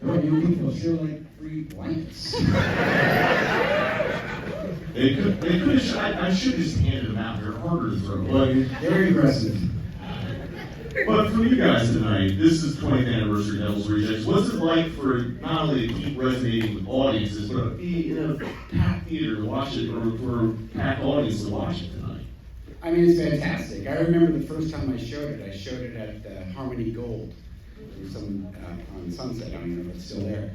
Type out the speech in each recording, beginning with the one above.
Well, you people sure like free blankets. They could I should just handed them out. They're harder to throw. Well, you're very aggressive. But for you guys tonight, this is 20th anniversary of Devil's Rejects. What's it like for not only to keep resonating with audiences, but to be in a packed theater to watch it, or for a packed audience to watch it tonight? I mean, it's fantastic. I remember the first time I showed it at Harmony Gold. On Sunset, I don't even know if it's still there.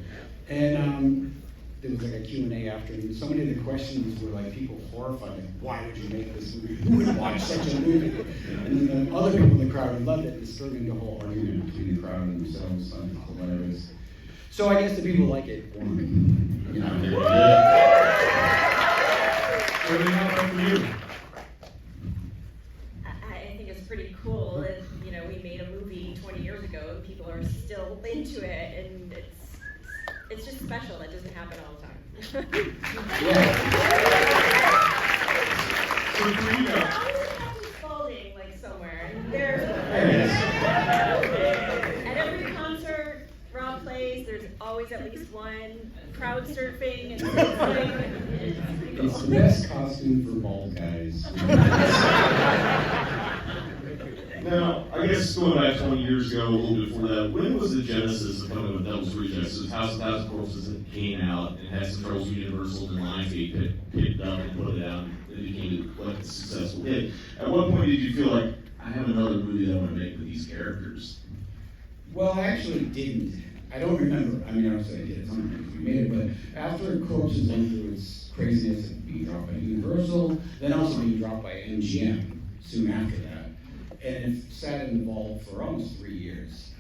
And there was like a Q&A after, and so many of the questions were like people horrified, like, why would you make this movie? Who would watch such a movie? And then the other people in the crowd who loved it, and it started into a whole argument between the crowd and themselves. It's hilarious. So I guess the people like it. You know. What do you? I think it's pretty cool that, you know, we made a movie 20 years ago and people are still into it, and it's just special. That doesn't happen all the time. So for you guys, Folding like somewhere. At every concert Rob plays, there's always at least one crowd surfing and surfing. It's the best costume for bald guys. now, I guess going back 20 years ago, a little bit before that, when was the genesis of coming with Devil's Rejects? It was House of Thousand Corpses that came out and had some troubles with Universal, and Lionsgate picked up and put it out, and it became like a successful hit. At what point did you feel like, I have another movie that I want to make with these characters? Well, I actually didn't. I don't remember. I mean, obviously I did. It's on we made it, but after Corpses went through its craziness and being dropped by Universal, then also being dropped by MGM soon after that, and it sat in the vault for almost 3 years.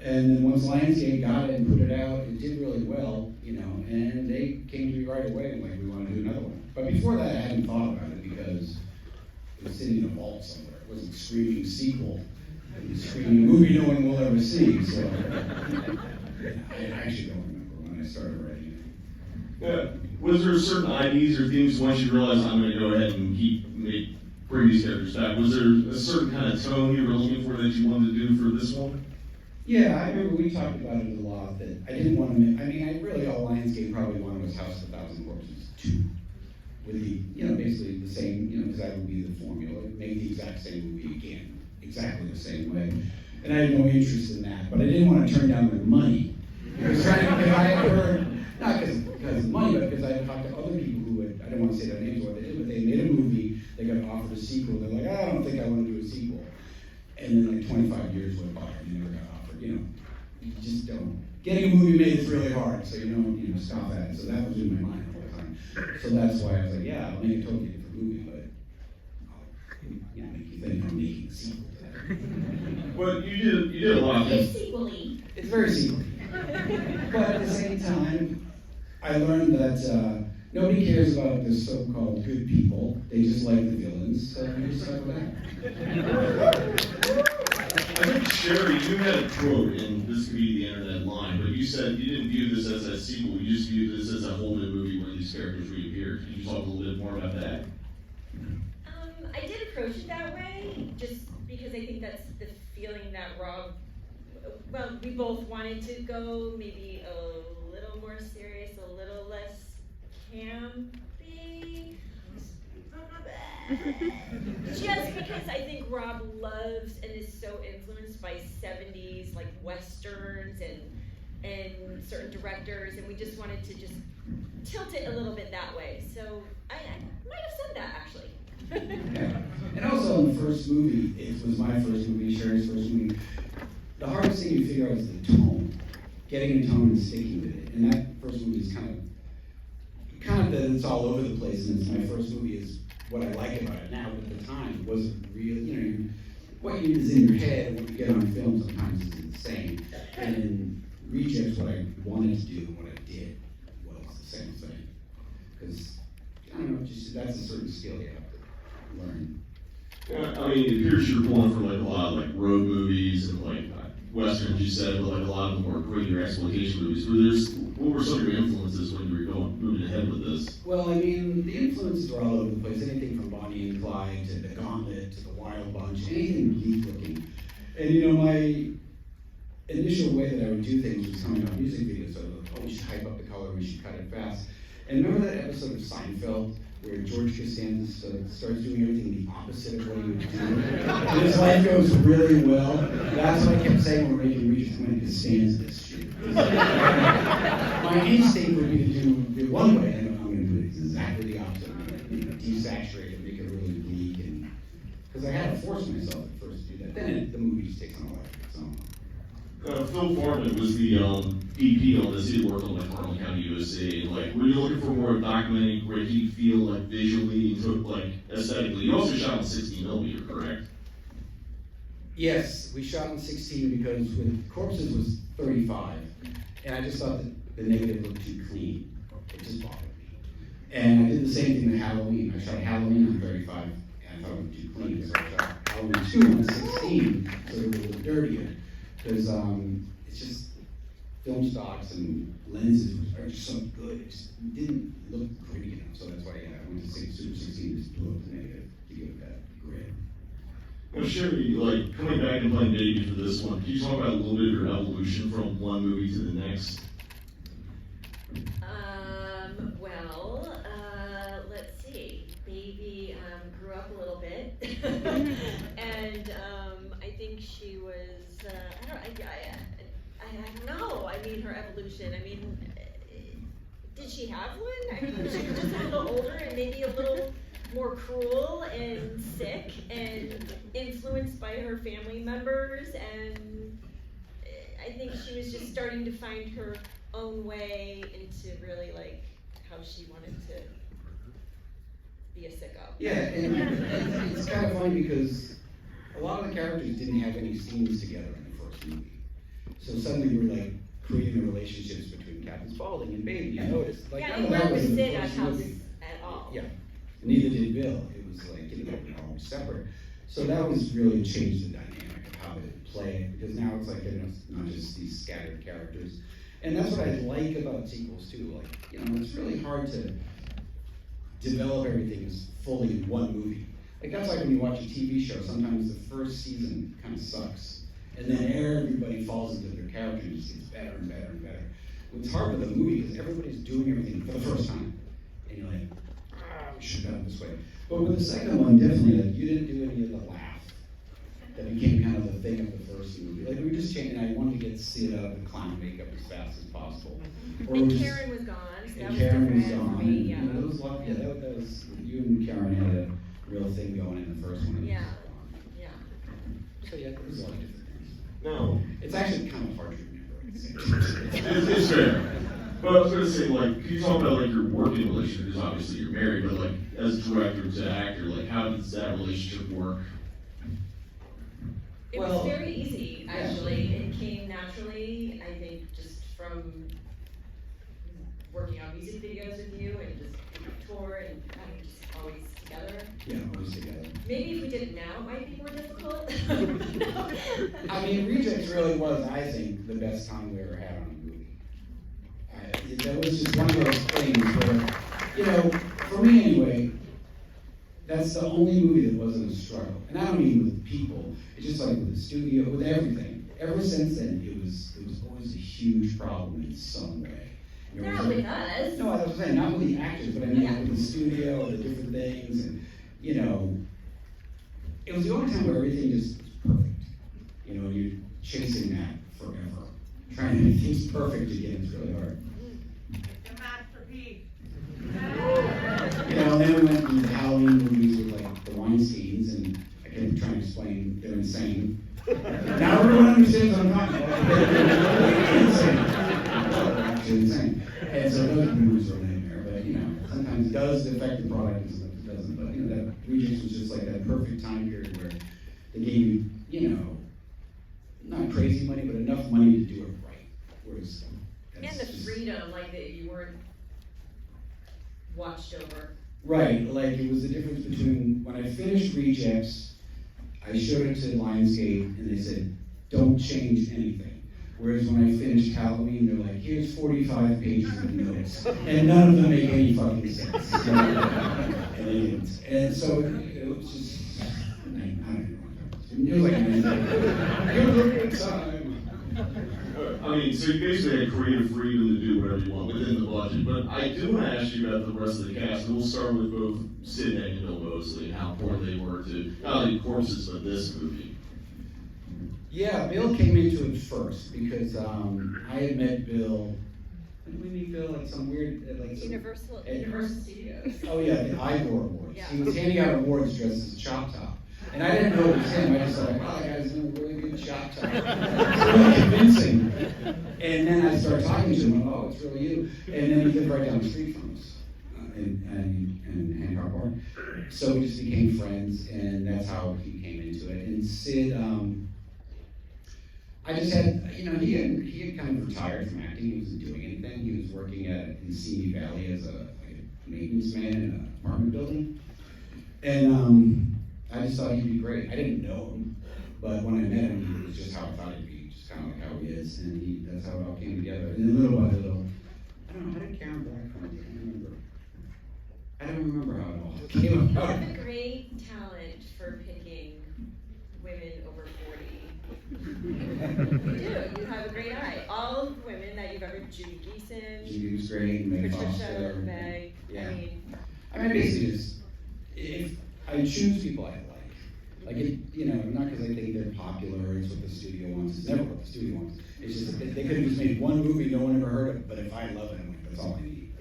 And then once Lionsgate got it and put it out, it did really well, you know, and they came to me right away and like, we want to do another one. But before that, I hadn't thought about it because it was sitting in a vault somewhere. It wasn't screaming sequel. It was screaming movie no one will ever see. So I actually don't remember when I started writing it. Yeah. Was there certain ideas or things once you realized I'm going to go ahead and bring these characters back? Was there a certain kind of tone you were looking for that you wanted to do for this one? Yeah, I remember we talked about it a lot, that I didn't want to make, I mean, all Lionsgate probably wanted was House of a Thousand Corpses 2. With the, you know, basically the same, you know, because that would be the formula, make the exact same movie again, exactly the same way. And I had no interest in that, but I didn't want to turn down their money. Because I had heard, not because of money, but because I had talked to other people who had, I don't want to say their names or what they did, but they made a movie, they got offered a sequel, they're like, I don't think I want to do a sequel. And then like 25 years went by and they never got offered, you know. You just don't. Getting a movie made is really hard, so you don't, stop at it. So that was in my mind the whole time. So that's why I was like, yeah, I'll make a totally different movie, but I'll, make you think I'm making a sequel to that. Well, you did a lot of things. It's sequel-y. It's very sequel-y. But at the same time, I learned that nobody cares about the so-called good people. They just like the villains, so we just stuck with that. I think, Sheri, you had a quote, and this could be the internet line, but you said you didn't view this as a sequel, you just viewed this as a whole new movie where these characters reappear. Could you talk a little bit more about that? I did approach it that way, just because I think that's the feeling that Rob, well, we both wanted to go maybe a little more serious, a little less campy. Just because I think Rob loves and is so influenced by 70s like westerns and certain directors, and we just wanted to just tilt it a little bit that way. So I might have said that actually. Yeah. And also in the first movie, it was my first movie, Sheri's first movie, the hardest thing you figure out is the tone. Getting a tone and sticking with it. And that first movie is kind of that it's all over the place, and it's my first movie is what I like about it now, but at the time it wasn't real, what is in your head and what you get on film sometimes is insane. And in Rejects, what I wanted to do and what I did was the same thing. Because, I don't know, just that's a certain skill you have to learn. Yeah, I mean, it appears you're pulling from like a lot of like road movies and like westerns, you said, but like a lot of the more grittier exploitation movies. What were some of your influences when you were moving ahead with this? Well, I mean, the influences were all over the place. Anything from Bonnie and Clyde to The Gauntlet to The Wild Bunch, anything bleak looking. And initial way that I would do things was coming up music videos. So, oh, we should hype up the color, we should cut it fast. And remember that episode of Seinfeld where George Costanza starts doing everything the opposite of what he would do? And his life goes really well. That's what I kept saying when we're making Regis. I'm going to Costanza this shit. My instinct would be to do it one way, and I'm going to do it exactly the opposite. I'm going to desaturate it, make it really bleak, and because I had to force myself at first to do that. Then the movie just takes on a life of its own. Phil Foreman was the EP on this. He worked on like Harlan County, USA. Like, were you looking for more documenting where he feel like visually and took like aesthetically? You also shot on 16mm, correct? Yes, we shot on 16 because with Corpses was 35, and I just thought that the negative looked too clean. It just bothered me. And I did the same thing with Halloween. I shot Halloween on 35, and I thought it was too clean, so I shot Halloween 2 on 16, so it was a little dirtier. Because it's just film stocks and lenses are just so good. It just didn't look pretty enough, so that's why I went to Super 16 just blew up the negative to give it that grid. Well, Sheri, like coming back and playing baby for this one, can you talk about a little bit of your evolution from one movie to the next? Let's see. Baby grew up a little bit, and I think she was. I don't know. I mean, her evolution. I mean, did she have one? I mean, she was just a little older and maybe a little more cruel and sick and influenced by her family members, and I think she was just starting to find her own way into really like how she wanted to be a sicko. Yeah, and it's kind of funny because a lot of the characters didn't have any scenes together in the first movie. So suddenly we're like creating the relationships between Captain Spaulding and Baby. You notice, like, yeah, none they of that never was in the sit at first houses movie. at all. Yeah, neither did Bill. It was like, they're all separate. So that was really changed the dynamic of how they play it, because now it's like, not just these scattered characters. And that's what I like about sequels too. Like, it's really hard to develop everything as fully in one movie. Like, that's like when you watch a TV show, sometimes the first season kind of sucks. And then everybody falls into their character and just gets better and better and better. It's hard with a movie because everybody's doing everything for the first time. And you're like, we should have done it this way. But with the second one, definitely, like, you didn't do any of the laugh. That became kind of the thing of the first movie. Like, we just changed, and I wanted to get Sid out of the clown makeup as fast as possible. And Karen was gone, so that was Karen was different gone. for me, yeah. That was lucky. Yeah, that was, you and Karen had a real thing going in the first one. Yeah. So yeah, it was a lot of different things. No. It's actually kind of hard to remember. It's fair. But I was going to say, like, can you talk about, like, your working relationship, because obviously you're married, but, like, as director to actor, like, how does that relationship work? It Well, was very easy, actually. It came naturally, I think, just from working on music videos with you and just tour and kind of just always together. Yeah, always together. Maybe if we did it now, it might be more difficult. I mean, Rejects really was, I think, the best time we ever had on a movie. That was just one of those things where, for me anyway, that's the only movie that wasn't a struggle. And I don't mean with people, it's just like with the studio, with everything. Ever since then, it was always a huge problem in some way. Not with us. No, I was saying, not with the actors, but I mean with the studio and the different things, and, it was the only time where everything just was perfect. And you're chasing that forever. Trying to make things perfect again is really hard. The masterpiece. And then we went through the Halloween movies with like the Weinsteins, and I kept trying to explain they're insane. Now everyone understands what I'm talking about. They're insane. They're actually insane. And so those movies are a nightmare, but sometimes it does affect the product and sometimes it doesn't. But that Rejects was just like that perfect time period where they gave you, not crazy money, but enough money to do it right. Whereas And the freedom, like that you weren't watched over. Right, like it was the difference between when I finished Rejects, I showed it to Lionsgate and they said, don't change anything. Whereas when I finished Halloween, they're like, here's 45 pages of notes. And none of them make any fucking sense. And they didn't. And so it was just, I don't even know what that was. It was like, it was a good time. I mean, so you basically had creative freedom to do whatever you want within the budget, but I do want to ask you about the rest of the cast, and we'll start with both Sid and Bill Moseley and how important they were to not only Corpses, but this movie. Yeah, Bill came into it first because I had met Bill. When did we meet Bill? Like some weird, like some, Universal Studios. Oh yeah, the Ivor Awards. Yeah. He was handing out awards dressed as a Chop Top, and I didn't know it was him. I just thought, wow, that guy's doing a really good Chop Top. It's really convincing. And then I started talking to him. Oh, it's really you. And then he lived right down the street from us, in Hancock Park. So we just became friends, and that's how he came into it. And Sid. I just had, he had kind of retired from acting. He wasn't doing anything. He was working in Simi Valley as a maintenance man in an apartment building. And I just thought he'd be great. I didn't know him, but when I met him, it was just how I thought he'd be, just kind of like how he is. And that's how it all came together. And then little by little, I don't know, how did Karen Black come? I don't remember how it all came You about. have a great talent for picking women over 40. You do. You have a great eye. All of the women that you've ever, Judy Geeson, Judy was great, Meg Patricia, Foster. Meg. Yeah. I mean, Basically just, if I choose people I like it, not because I think they're popular, it's what the studio wants, it's never what the studio wants. It's just that they could have just made one movie no one ever heard of, but if I love it, I'm like, that's all I need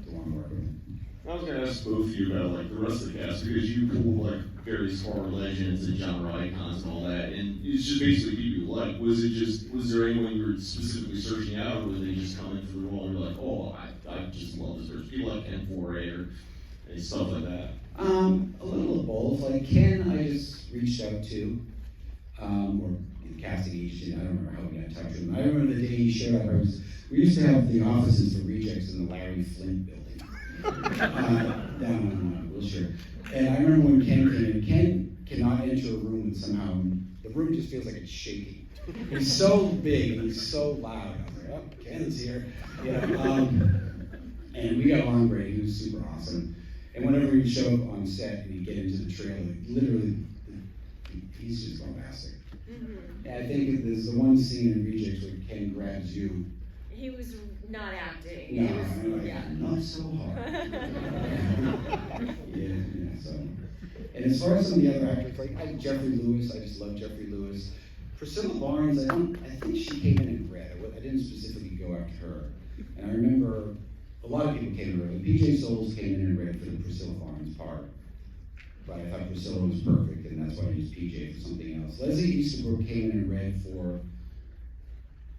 to want to work with. I was gonna ask both of you about like the rest of the cast because you pull like various horror legends and genre icons and all that, and it's just basically people you like. Was there anyone you were specifically searching out, or were they just coming through the role and you're like, oh, I just love this person? People like Ken Foray and stuff like that. A little of both. Like Ken, I just reached out to, or the casting agent. I don't remember how we got in touch with him. I remember the day he showed up. We used to have the offices for rejects in the Larry Flint building. Down on Wilshire. And I remember when Ken came in, Ken cannot enter a room and somehow the room just feels like it's shaking. He's so big and he's so loud. I was like, oh, Ken's here. And we got along great. He was super awesome. And whenever he'd show up on set and he'd get into the trailer, literally, he's just bombastic. Mm-hmm. And I think there's the one scene in Rejects where Ken grabs you. he was not acting. No, He was, I'm like, yeah. not so hard. So. And as far as some of the other actors, like Jeffrey Lewis, I just love Jeffrey Lewis. Priscilla Barnes, I think she came in and read. I didn't specifically go after her. And I remember a lot of people came in and read. PJ Souls came in and read for the Priscilla Barnes part. But I thought Priscilla was perfect, and that's why I used PJ for something else. Leslie Easterbrook came in and read for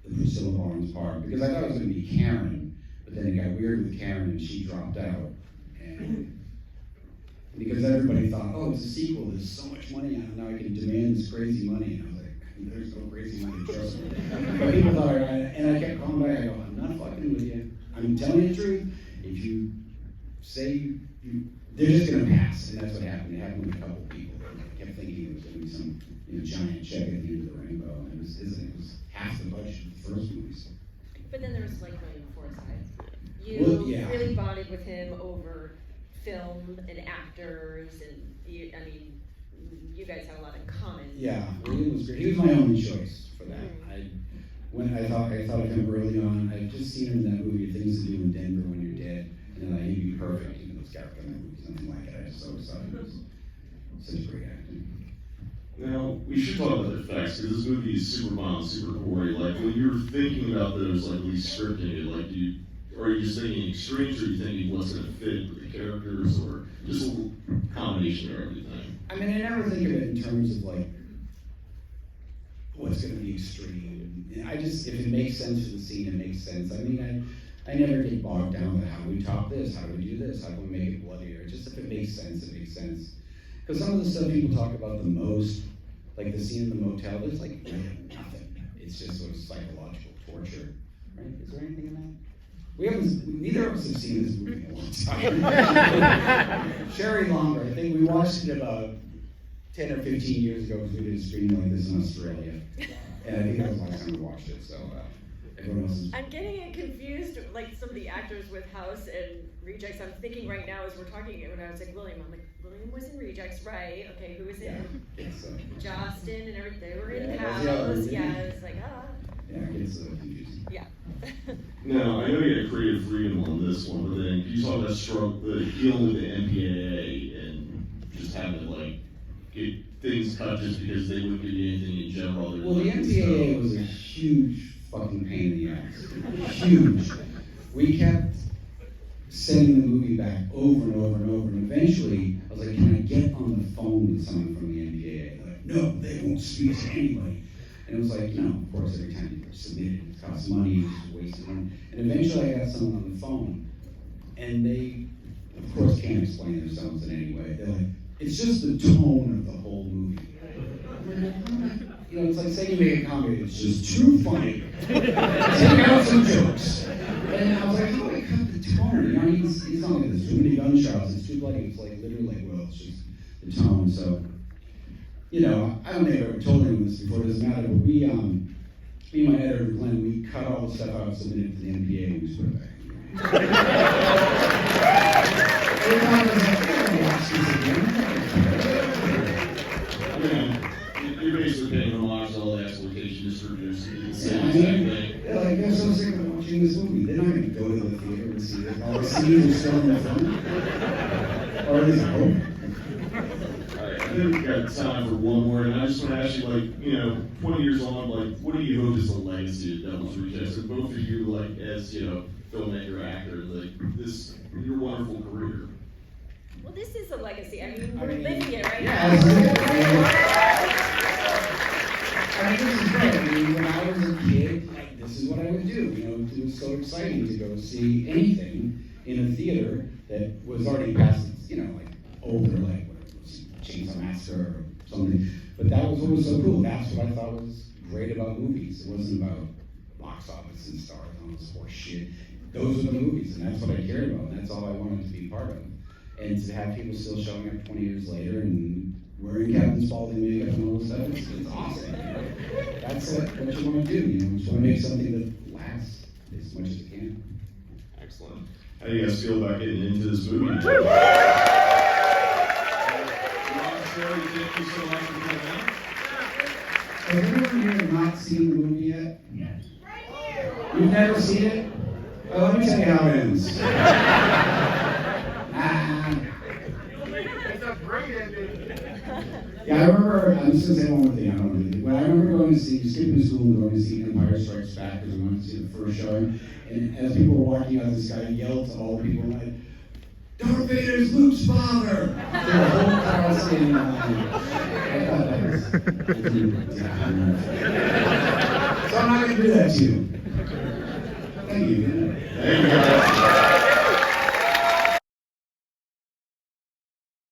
the Priscilla Barnes part, because I thought it was going to be Karen, but then it got weird with Karen and she dropped out. And because everybody thought, oh, it's a sequel, there's so much money on it, now I can demand this crazy money. And I was like, there's no crazy money, trust me. But people thought, and I kept calling back, I go, I'm not fucking with you. I'm telling you the truth. If you say they're just going to pass, and that's what happened. It happened with a couple people. I kept thinking it was going to be some giant check at the end of the rainbow, and it was half the budget of the first movie. So. But then there was like William Forsythe. Well, yeah. Really bonded with him over film and actors, and you guys have a lot in common. Yeah, William was great. He was my only choice for that. When I thought of him early on, I'd just seen him in that movie, Things to Do in Denver When You're Dead, and he'd be perfect, even though his character in that movie is nothing like it. I just so excited. It was such a great acting. Now, we should talk about the effects, because this movie is super violent, super gory. Like, when you're thinking about those, like, at least scripting it, like, are you just thinking extremes, or are you thinking what's going to fit with the characters, or just a little combination of everything? I mean, I never think of it in terms of, like, what's going to be extreme. I just, if it makes sense for the scene, it makes sense. I mean, I never get bogged down with how do we top this, how do we do this, how do we make it bloodier. Just if it makes sense, it makes sense. Because some of the stuff people talk about the most, like the scene in the motel, there's like nothing. It's just sort of psychological torture, right? Is there anything in that? Neither of us have seen this movie in a long time. Sheri longer. I think we watched it about 10 or 15 years ago because we did a stream like this in Australia. And I think that was the last time we watched it, so everyone else is... I'm getting it confused, like some of the actors with House and Rejects. I'm thinking right now as we're talking, when I was like, William, I'm like, William was in Rejects, right? Okay, who was in Justin and everything? They were in House. Yeah, it's like, Yeah, it gets confusing. Yeah. Now, I know you had creative freedom on this one, but then you talk about dealing with the MPAA and just having to like get things cut just because they wouldn't give you anything in general. Well, the MPAA was a huge fucking pain in the ass. Huge. We kept sending the movie back over and over and over, and eventually I was like, can I get on the phone with someone from the MPAA? They're like, no, they won't speak to anybody. And it was like, of course, every time you submit it, it costs money, it's just wasting money. And eventually I got someone on the phone, and they, of course, can't explain themselves in any way. They're like, it's just the tone of the whole movie. It's like saying you make a comedy, it's just too funny. Take out some jokes. And I was like, how do I cut the tone? He's not like there's too many gunshots, it's too bloody. It's like literally like, well, it's just the tone. So, I don't think I've ever told anyone this before, it doesn't matter, but me and my editor, Glenn, we cut all the stuff out, submitted it to the NPA, and we just put it back. Every time I was like, I don't watch this again. You're basically paying homage to all the exploitation distributors. It's Yeah, the same thing. they're like, they're so sick of watching this movie. They're not going to go to the theater and see it. All the scenes are still in the front. Or at least I hope. Alright, I think we've got time for one more, and I just want to ask you, 20 years on, what do you hope is the legacy of Devil's Rejects? And both of you, as, filmmaker, actor, your wonderful career. Well, this is a legacy. I mean, we're living it right Yeah, now. this is great. When I was a kid, this is what I would do. It was so exciting to go see anything in a theater that was already past, older, whatever it was, Chainsaw Massacre or something. But that was what was so cool. That's what I thought was great about movies. It wasn't about box office and stars and all this horse shit. Those are the movies, and that's what I cared about, and that's all I wanted to be part of. And to have people still showing up 20 years later and wearing Captain Spaulding makeup and all this stuff, it's awesome. That's what you want to do. You just want to make something that lasts as much as it can. Excellent. How do you guys feel about getting into this movie? Sheri, thank you so much for coming out. Has anyone here not seen the movie yet? Yes. Right here. You've never seen it? Oh, let me tell you how it ends. It's a great ending. Yeah, I remember, I'm just going to say one more thing, I don't really. When I remember skipping school and going to see Empire Strikes Back because we wanted to see the first showing, and as people were walking out, this guy yelled to all the people, like, Darth Vader's Luke's father! The whole crowd standing in line. I thought that was so I'm not going to do that to you. Thank you. Thank you.